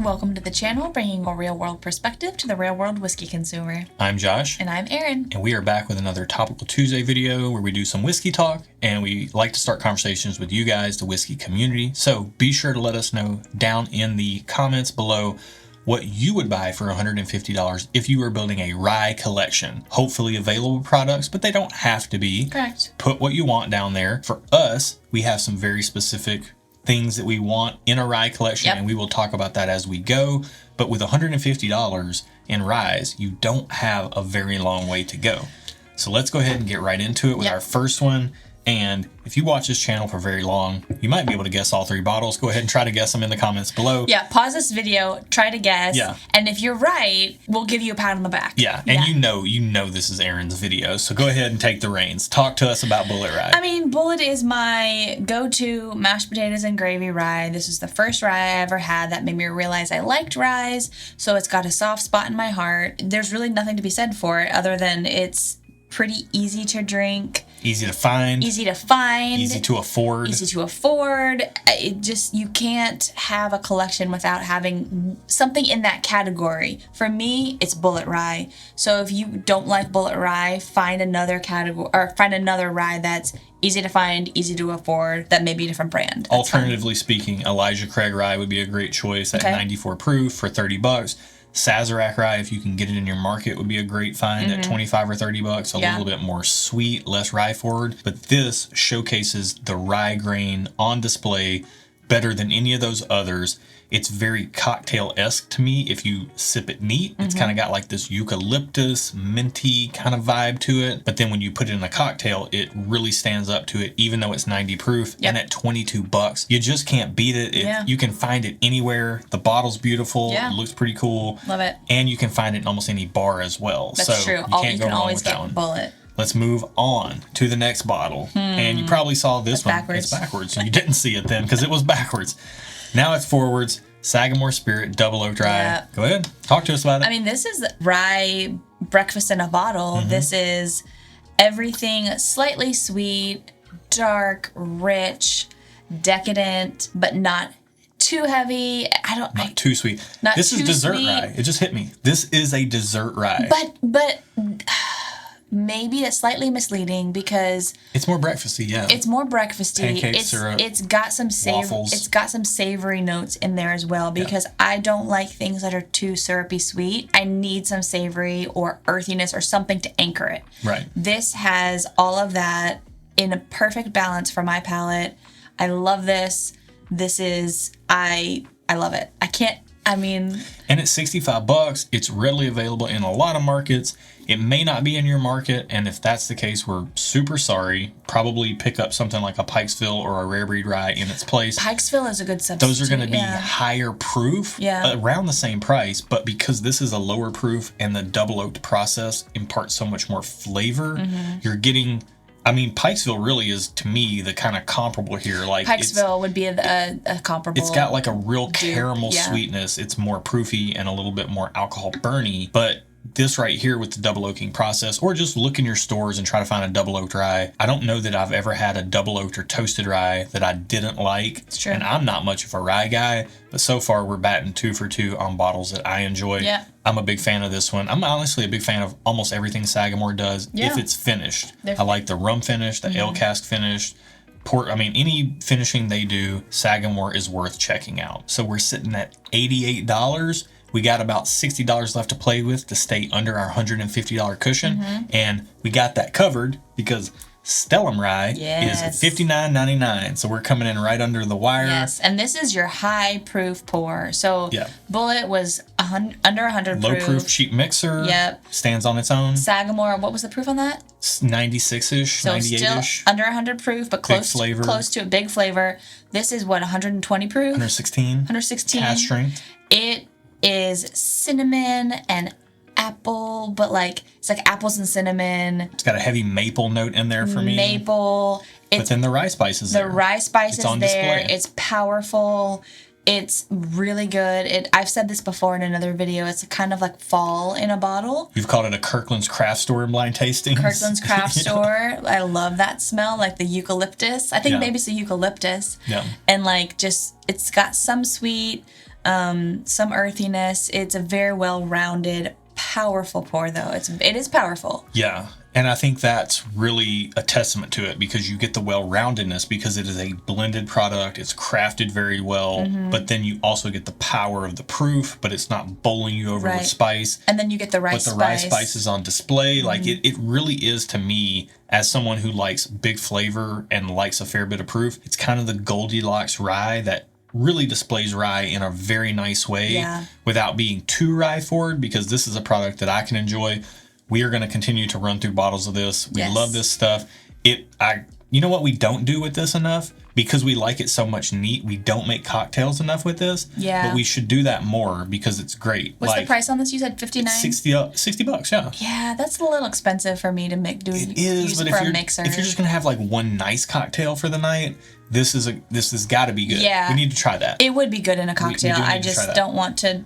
Welcome to the channel, bringing a real-world perspective to the real-world whiskey consumer. I'm Josh. And I'm Erin. And we are back with another Topical Tuesday video where we do some whiskey talk, and we like to start conversations with you guys, the whiskey community. So be sure to let us know down in the comments below what you would buy for $150 if you were building a rye collection. Hopefully available products, but they don't have to be. Correct. Put what you want down there. For us, we have some very specific things that we want in a rye collection, and we will talk about that as we go. But with $150 in ryes, you don't have a very long way to go. So let's go ahead and get right into it with our first one. And if you watch this channel for very long, you might be able to guess all three bottles. Go ahead and try to guess them in the comments below. Yeah, pause this video, try to guess. Yeah. And if you're right, we'll give you a pat on the back. Yeah, and you know this is Erin's video, so go ahead and take the reins. Talk to us about Bulleit rye. I mean, Bulleit is my go-to mashed potatoes and gravy rye. This is the first rye I ever had that made me realize I liked ryes, so it's got a soft spot in my heart. There's really nothing to be said for it other than it's pretty easy to drink. Easy to find. Easy to find. Easy to afford. Easy to afford. It just, you can't have a collection without having something in that category. For me, it's Bulleit rye. So if you don't like Bulleit rye, find another category, or find another rye that's easy to find, easy to afford, that may be a different brand. That's Alternatively speaking, Elijah Craig rye would be a great choice at 94 proof for $30. Sazerac rye, if you can get it in your market, would be a great find at 25 or $30. A little bit more sweet, less rye forward. But this showcases the rye grain on display better than any of those others. It's very cocktail-esque to me if you sip it neat. It's kind of got like this eucalyptus, minty kind of vibe to it. But then when you put it in a cocktail, it really stands up to it, even though it's 90 proof. And at $22, you just can't beat it. You can find it anywhere. The bottle's beautiful. It looks pretty cool. Love it. And you can find it in almost any bar as well. That's true. You can always get Bulleit. Let's move on to the next bottle. And you probably saw this one. Backwards. It's backwards. You didn't see it then because it was backwards. Now it's forwards. Sagamore Spirit Double Oak Rye. Go ahead. Talk to us about it. I mean, this is rye breakfast in a bottle. This is everything slightly sweet, dark, rich, decadent, but not too heavy. Not too sweet. Not this too is dessert sweet. rye. It just hit me. This is a dessert rye. But maybe it's slightly misleading because it's more breakfasty, It's more breakfasty. Pancake syrup. It's got some waffles. It's got some savory notes in there as well because I don't like things that are too syrupy sweet. I need some savory or earthiness or something to anchor it. Right. This has all of that in a perfect balance for my palate. I love this. This is I love it. And at $65, it's readily available in a lot of markets. It may not be in your market, and if that's the case, we're super sorry. Probably pick up something like a Pikesville or a Rare Breed rye in its place. Pikesville is a good substitute. Those are going to be higher proof, around the same price, but because this is a lower proof and the double oaked process imparts so much more flavor, you're getting... I mean, Pikesville really is, to me, the kind of comparable here. Like Pikesville would be a comparable. It's got like a real caramel sweetness. It's more proofy and a little bit more alcohol burny. But this right here with the double oaking process, or just look in your stores and try to find a double oaked rye. I don't know that I've ever had a double oaked or toasted rye that I didn't like. It's true. And I'm not much of a rye guy, but so far we're batting 2 for 2 on bottles that I enjoy. Yeah. I'm a big fan of this one. I'm honestly a big fan of almost everything Sagamore does if it's finished. I like the rum finish, the ale cask finish. Any finishing they do, Sagamore is worth checking out. So we're sitting at $88. We got about $60 left to play with to stay under our $150 cushion. And we got that covered because Stellum rye is $59.99. So we're coming in right under the wire. Yes, and this is your high proof pour. So Bulleit was under 100 proof. Low proof cheap mixer. Yep. Stands on its own. Sagamore, what was the proof on that? 96-ish, so 98-ish. Still under 100 proof, but close to a big flavor. This is what, 120 proof? 116. 116. Cask strength. It is cinnamon and apple, but like it's like apples and cinnamon. It's got a heavy maple note in there for me. Maple. But then the rye spice is there. The rye spice is there. Display. It's powerful. It's really good. I've said this before in another video. It's kind of like fall in a bottle. You've called it a Kirkland's craft store in blind tastings. Kirkland's craft store. I love that smell, like the eucalyptus. I think maybe it's the eucalyptus. Yeah. And like just, it's got some sweet, some earthiness. It's a very well-rounded, powerful pour, though. It is powerful. Yeah. And I think that's really a testament to it, because you get the well-roundedness because it is a blended product. It's crafted very well, but then you also get the power of the proof, but it's not bowling you over with spice. And then you get the rice spice. But the rice spice is on display. Like it really is, to me, as someone who likes big flavor and likes a fair bit of proof, it's kind of the Goldilocks rye that really displays rye in a very nice way without being too rye forward, because this is a product that I can enjoy. We are going to continue to run through bottles of this. We love this stuff. You know what we don't do with this enough? Because we like it so much neat, we don't make cocktails enough with this. Yeah. But we should do that more because it's great. What's the price on this? You said $59? $60, yeah. Yeah, that's a little expensive for me to use for a mixer. If you're just going to have like one nice cocktail for the night, this has got to be good. Yeah. We need to try that. It would be good in a cocktail. I just don't want to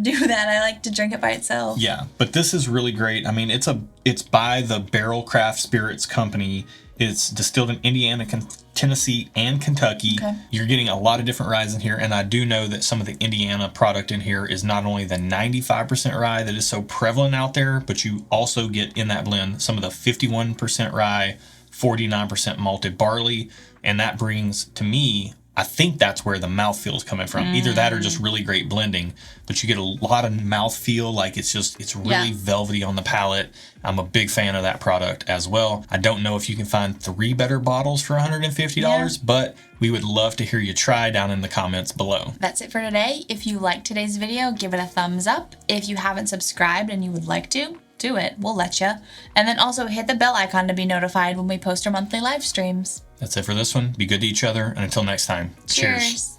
do that. I like to drink it by itself. Yeah, but this is really great. I mean, it's by the Barrel Craft Spirits Company. It's distilled in Indiana, Tennessee, and Kentucky. Okay. You're getting a lot of different ryes in here, and I do know that some of the Indiana product in here is not only the 95% rye that is so prevalent out there, but you also get in that blend some of the 51% rye, 49% malted barley, and that brings, to me, I think that's where the mouthfeel is coming from. Either that or just really great blending. But you get a lot of mouthfeel, like it's really velvety on the palate. I'm a big fan of that product as well. I don't know if you can find 3 better bottles for $150, but we would love to hear you try down in the comments below. That's it for today. If you liked today's video, give it a thumbs up. If you haven't subscribed and you would like to, do it. We'll let you. And then also hit the bell icon to be notified when we post our monthly live streams. That's it for this one. Be good to each other, and until next time, cheers.